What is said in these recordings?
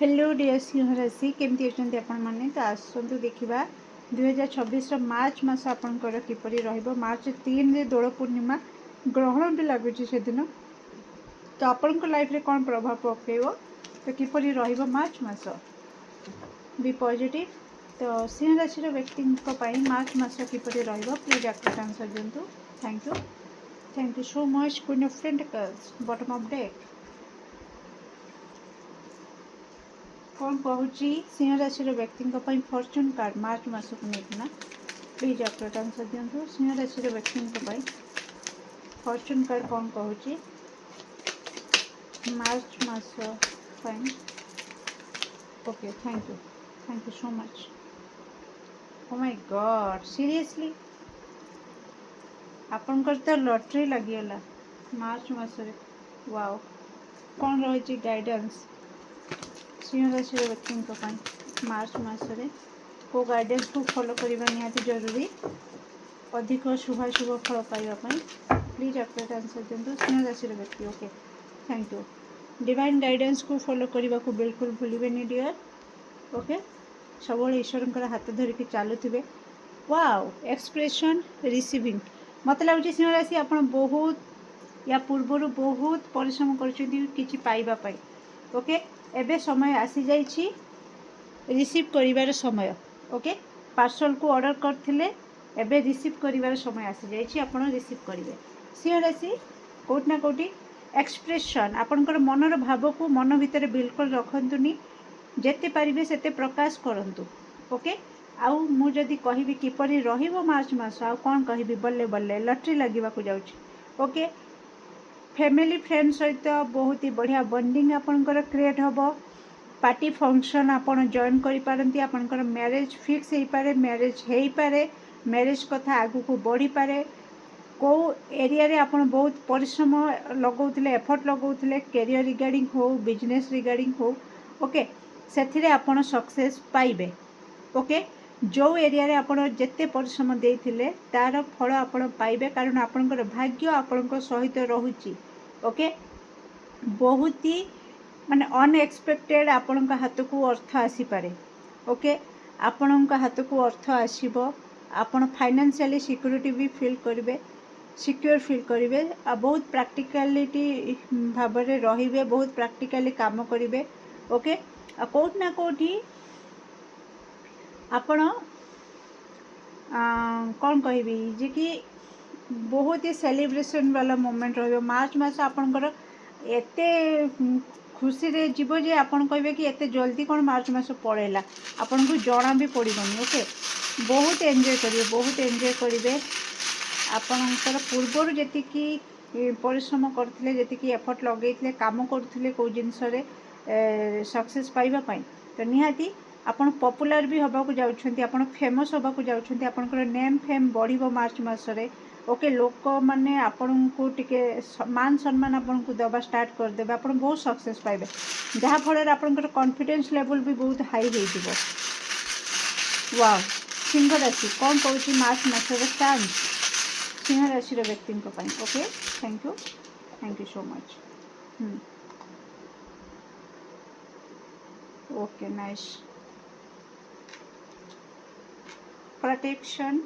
Hello dear Singh राशि केमती अच्छे आपण मैंने तो आसतु देखा 2026 मार्च मस आपंकर किपरि मार्च 3 रे दोल पूर्णिमा ग्रहण भी लगुच से दिन तो आपण लाइफ रे कौन प्रभाव पकेब तो किपरि मार्च मस बी पॉजिटिव तो सिंह राशि व्यक्ति मार्च मस किपरि प्लीज एक्ट आंसर दिंतु। Thank you so much queen of pentacles bottom of deck कौन कहूँ सिंह राशि व्यक्ति फॉर्च्यून कार्ड मार्च मस को लेकिन प्लीज एक्ट आंसर दिंतु। सिंह राशि व्यक्ति फॉर्च्यून कार्ड कौन कहूँ मार्च मस okay thank you so much. Oh my God seriously आपनकर तो लॉटरी लगिगला मार्च मसरे वाओ कौन रही गाइडेंस सिंह राशि व्यक्ति मार्च मसरे को गाइडेंस को फॉलो करने निहाती जरूरी अधिक शुभाशुभ फल पाइबापी प्लीज एक्ट आंसर दिंतु। सिंह राशि व्यक्ति okay thank you divine guidance को फॉलो करने को बिल्कुल भूलें डियर ओके सब ईश्वर हाथ धरिकी चलुवे वाओ एक्सप्रेशन रिसीविंग मत लगुच सिंह राशि आप बहुत या पूर्वर बहुत परिश्रम कर ओके एबे समय आसी जाइछि रिसीव करिवार समय ओके पार्सल को ऑर्डर करथिले एबे रिसीव करिवार समय आसी जाइछि आपण रिसीव करिवे। सिंह राशि कोट ना कोटी एक्सप्रेशन आपनकर मनर भाव को मन भितर बिल्कुल रखंतुनी जेते पारिबे सेते प्रकाश करंतु ओके आउ मु जदि कहबी किपरि रहिबो मार्च मास आ कोन कहबी बल्ले बल्ले लटरी लागिबा को जाउछि ओके फैमिली फ्रेंड सहित बहुत ही बढ़िया बॉन्डिंग आपनकर क्रिएट होबो पार्टी फंक्शन आपन जॉइन करि पारंती आपनकर मैरिज फिक्स हेई पारे मैरिज कथा आगु को बढ़ी पारे को एरिया रे आपन बहुत परिश्रम लगौथिले एफर्ट लगौथिले कैरियर रिगार्डिंग हो बिजनेस रिगार्डिंग हो ओके सेथिरे आपन सक्सेस पाइबे ओके जो एरिया रे आपन जेते परिश्रम देइथिले तार फल आपन पाइबे कारण आपनकर भाग्य आपनकर सहित रहुची ओके बहुत ही माने अनएक्सपेक्टेड आपनका हाथ को अर्थ आसी पारे ओके आपनका हाथ को अर्थ आसीबो आपन फाइनेंशियली सिक्योरिटी भी फील करिवे सिक्योर फील करिवे आ बहुत प्रैक्टिकलिटी भाव में रहिबे बहुत प्रैक्टिकली काम करिवे ओके आ कोट ना कोठी आपण कौन कहबी जे कि बहुत ही सेलिब्रेशन वाला मोमेंट रहिबो मार्च मास आपनकर एते खुशी रे जीवो जे आपन कहबे कि एते जल्दी कौन मार्च मास पड़ेला आपन को जना भी पड़ोनी ओके बहुत एंजॉय करिवे आपनकर पूर्वर जेतिकी परिश्रम करथिले जेतिकी एफर्ट लगेइथिले काम करथिले को जिंस रे सक्सेस पाइबा पई तो निहाती आपन पॉपुलर भी होबा को जाउछंती आपन फेमस होबा को जाउछंती आपनकर नेम फेम बढ़िबो मार्च मास रे ओके लोक माने आपन को टिके मान सम्मान आपन को दबा स्टार्ट कर देबे आपन बहुत सक्सेस पाइबे जहा फल आपनकर कॉन्फिडेंस लेवल भी बहुत हाई हे जिवो वाओ सिंह राशि कौन कहूँ मार्च मास रे चांस सिंह राशि व्यक्ति okay thank you so much okay nice protection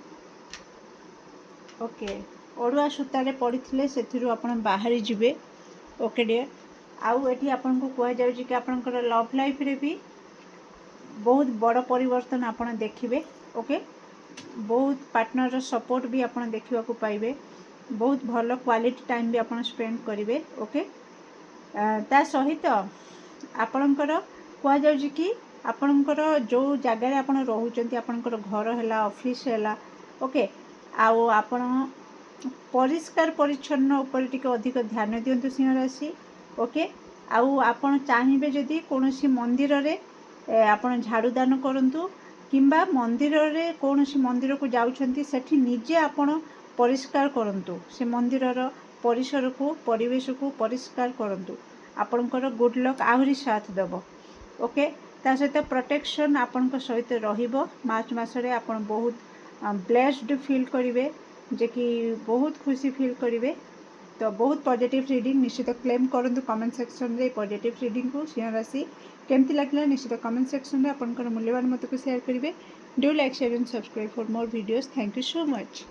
okay अड़ुआ सूतार पड़े से आपड़ बाहरी जीवे ओके डियर आउ एटी आपन को कह जाउछि कि आपनकर लव लाइफ रे भी बहुत बड़ परिवर्तन आपन देखिबे ओके बहुत पार्टनर सपोर्ट भी आपन देखिबा को पाइबे बहुत भलो क्वालिटी टाइम भी आपन स्पेंड करिवे ओके ता सहित आपनकर कह जाउछि कि आपनकर जो जगह रे आपन रहउचंती आपनकर घर हैला ऑफिस हैला ओके आउ आपण परिष्कार परिच्छन्न ऊपर टिके अधिक ध्यान दियंतु सिंह राशि ओके आउ आपण चाहिबे जदि कोनोसी मंदिर रे आपण झाड़ू दान करंतु किंबा मंदिर रे कोनोसी मंदिर को जाउछंती सेठी निजे आपण परिष्कार करंतु से मंदिर रो परिसर को परिवेश को परिष्कार करंतु आपणकर गुड लक आहुरी साथ देबो ओके ता सहित प्रोटेक्शन आपनक सहित रहिबो मार्च मासरे आपण बहुत ब्लेस्ड फील करिवे जे कि बहुत खुशी फील करिवे तो बहुत पॉजिटिव रीडिंग निश्चित क्लेम करंतु कमेंट सेक्शन रे पॉजिटिव रीडिंग को सिंह राशि केमती लगे निश्चित कमेंट सेक्शन में आपंकर मूल्यवान मत को शेयर करेंगे। Do like share and subscribe for more videos. Thank you so much.